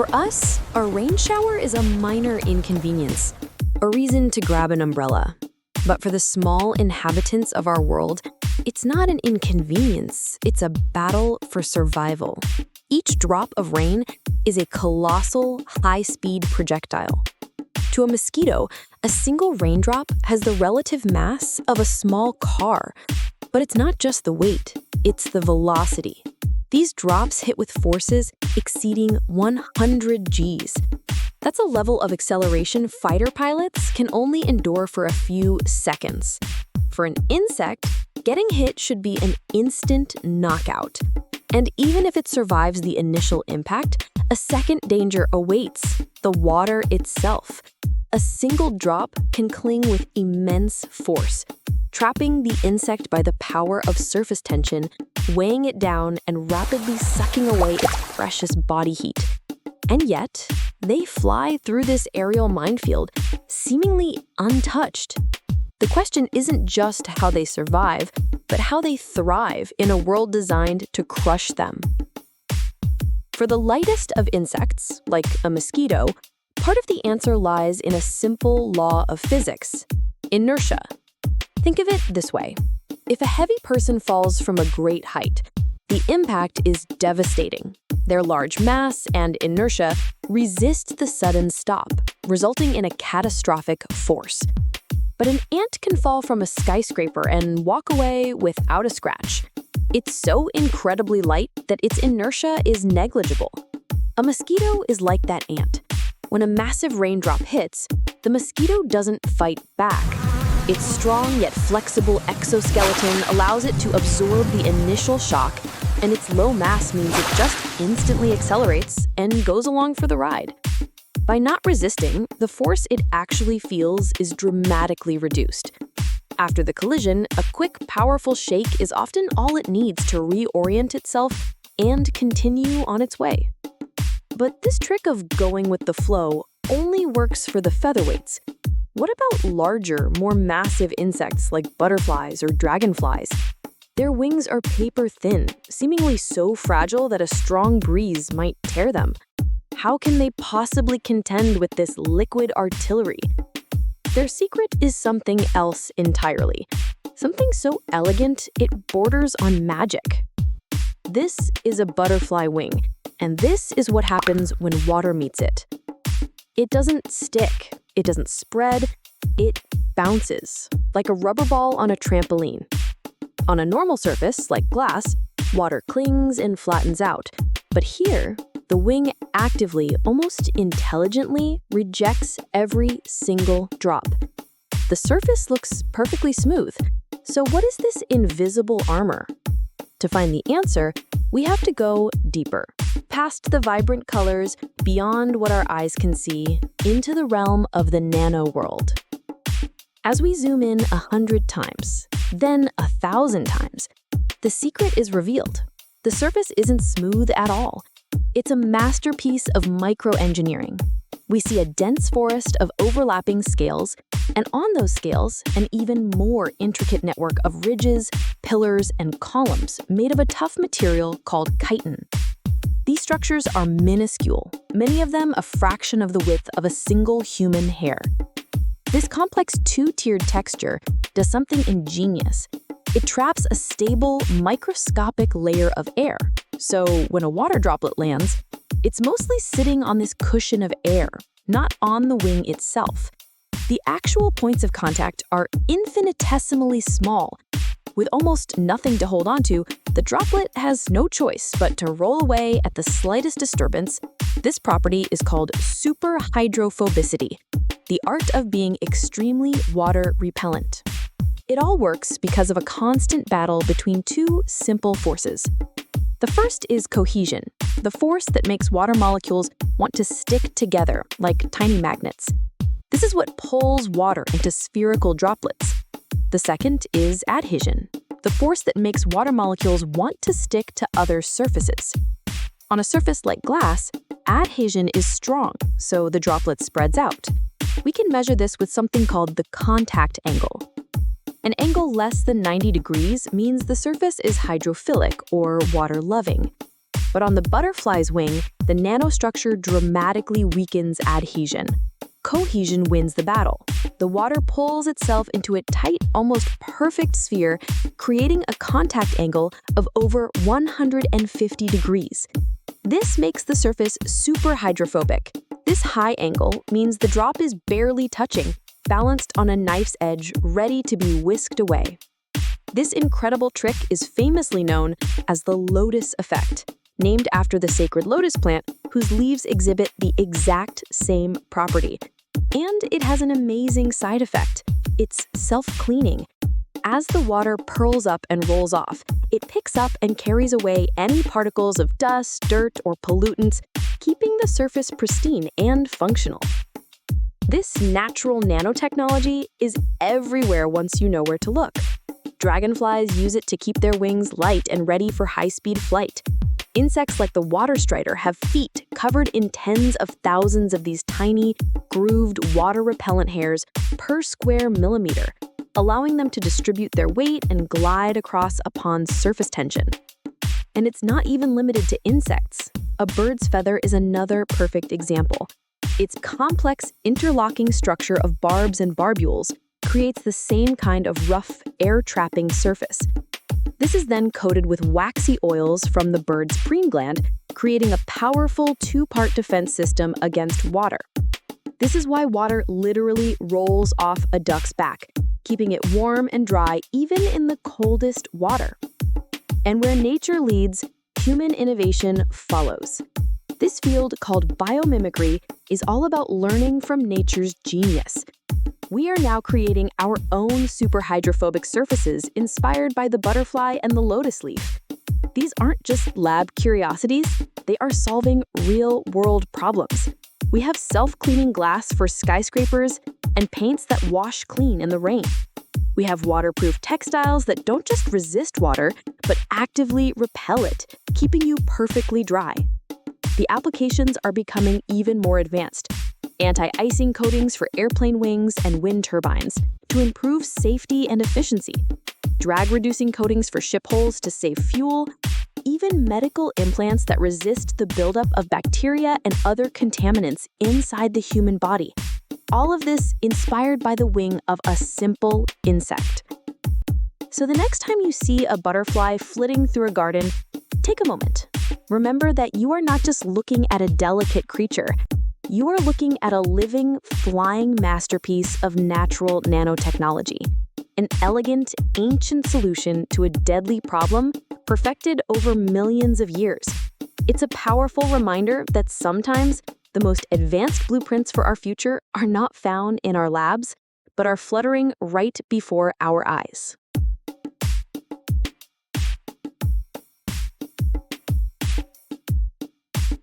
For us, a rain shower is a minor inconvenience, a reason to grab an umbrella. But for the small inhabitants of our world, it's not an inconvenience, it's a battle for survival. Each drop of rain is a colossal, high-speed projectile. To a mosquito, a single raindrop has the relative mass of a small car. But it's not just the weight, it's the velocity. These drops hit with forces exceeding 100 Gs. That's a level of acceleration fighter pilots can only endure for a few seconds. For an insect, getting hit should be an instant knockout. And even if it survives the initial impact, a second danger awaits: the water itself. A single drop can cling with immense force, trapping the insect by the power of surface tension, weighing it down and rapidly sucking away its precious body heat. And yet, they fly through this aerial minefield, seemingly untouched. The question isn't just how they survive, but how they thrive in a world designed to crush them. For the lightest of insects, like a mosquito, part of the answer lies in a simple law of physics: inertia. Think of it this way. If a heavy person falls from a great height, the impact is devastating. Their large mass and inertia resist the sudden stop, resulting in a catastrophic force. But an ant can fall from a skyscraper and walk away without a scratch. It's so incredibly light that its inertia is negligible. A mosquito is like that ant. When a massive raindrop hits, the mosquito doesn't fight back. Its strong yet flexible exoskeleton allows it to absorb the initial shock, and its low mass means it just instantly accelerates and goes along for the ride. By not resisting, the force it actually feels is dramatically reduced. After the collision, a quick, powerful shake is often all it needs to reorient itself and continue on its way. But this trick of going with the flow only works for the featherweights. What about larger, more massive insects like butterflies or dragonflies? Their wings are paper-thin, seemingly so fragile that a strong breeze might tear them. How can they possibly contend with this liquid artillery? Their secret is something else entirely. Something so elegant, it borders on magic. This is a butterfly wing, and this is what happens when water meets it. It doesn't stick, it doesn't spread, it bounces, like a rubber ball on a trampoline. On a normal surface, like glass, water clings and flattens out. But here, the wing actively, almost intelligently, rejects every single drop. The surface looks perfectly smooth. So what is this invisible armor? To find the answer, we have to go deeper, past the vibrant colors, beyond what our eyes can see, into the realm of the nano world. As we zoom in 100 times, then 1,000 times, the secret is revealed. The surface isn't smooth at all. It's a masterpiece of microengineering. We see a dense forest of overlapping scales, and on those scales, an even more intricate network of ridges, pillars, and columns made of a tough material called chitin. These structures are minuscule, many of them a fraction of the width of a single human hair. This complex two-tiered texture does something ingenious. It traps a stable, microscopic layer of air. So when a water droplet lands, it's mostly sitting on this cushion of air, not on the wing itself. The actual points of contact are infinitesimally small. With almost nothing to hold onto, the droplet has no choice but to roll away at the slightest disturbance. This property is called superhydrophobicity, the art of being extremely water repellent. It all works because of a constant battle between two simple forces. The first is cohesion, the force that makes water molecules want to stick together like tiny magnets. This is what pulls water into spherical droplets. The second is adhesion, the force that makes water molecules want to stick to other surfaces. On a surface like glass, adhesion is strong, so the droplet spreads out. We can measure this with something called the contact angle. An angle less than 90 degrees means the surface is hydrophilic or water-loving. But on the butterfly's wing, the nanostructure dramatically weakens adhesion. Cohesion wins the battle. The water pulls itself into a tight, almost perfect sphere, creating a contact angle of over 150 degrees. This makes the surface superhydrophobic. This high angle means the drop is barely touching, balanced on a knife's edge, ready to be whisked away. This incredible trick is famously known as the lotus effect, named after the sacred lotus plant whose leaves exhibit the exact same property. And it has an amazing side effect. It's self-cleaning. As the water purls up and rolls off, it picks up and carries away any particles of dust, dirt, or pollutants, keeping the surface pristine and functional. This natural nanotechnology is everywhere once you know where to look. Dragonflies use it to keep their wings light and ready for high-speed flight. Insects like the water strider have feet covered in tens of thousands of these tiny, grooved water-repellent hairs per square millimeter, allowing them to distribute their weight and glide across a pond's surface tension. And it's not even limited to insects. A bird's feather is another perfect example. Its complex interlocking structure of barbs and barbules creates the same kind of rough, air-trapping surface. This is then coated with waxy oils from the bird's preen gland, creating a powerful two-part defense system against water. This is why water literally rolls off a duck's back, keeping it warm and dry even in the coldest water. And where nature leads, human innovation follows. This field, called biomimicry, is all about learning from nature's genius. We are now creating our own superhydrophobic surfaces inspired by the butterfly and the lotus leaf. These aren't just lab curiosities, they are solving real-world problems. We have self-cleaning glass for skyscrapers and paints that wash clean in the rain. We have waterproof textiles that don't just resist water, but actively repel it, keeping you perfectly dry. The applications are becoming even more advanced. Anti-icing coatings for airplane wings and wind turbines to improve safety and efficiency, drag-reducing coatings for ship hulls to save fuel, even medical implants that resist the buildup of bacteria and other contaminants inside the human body. All of this inspired by the wing of a simple insect. So the next time you see a butterfly flitting through a garden, take a moment. Remember that you are not just looking at a delicate creature. You are looking at a living, flying masterpiece of natural nanotechnology, an elegant, ancient solution to a deadly problem perfected over millions of years. It's a powerful reminder that sometimes the most advanced blueprints for our future are not found in our labs, but are fluttering right before our eyes.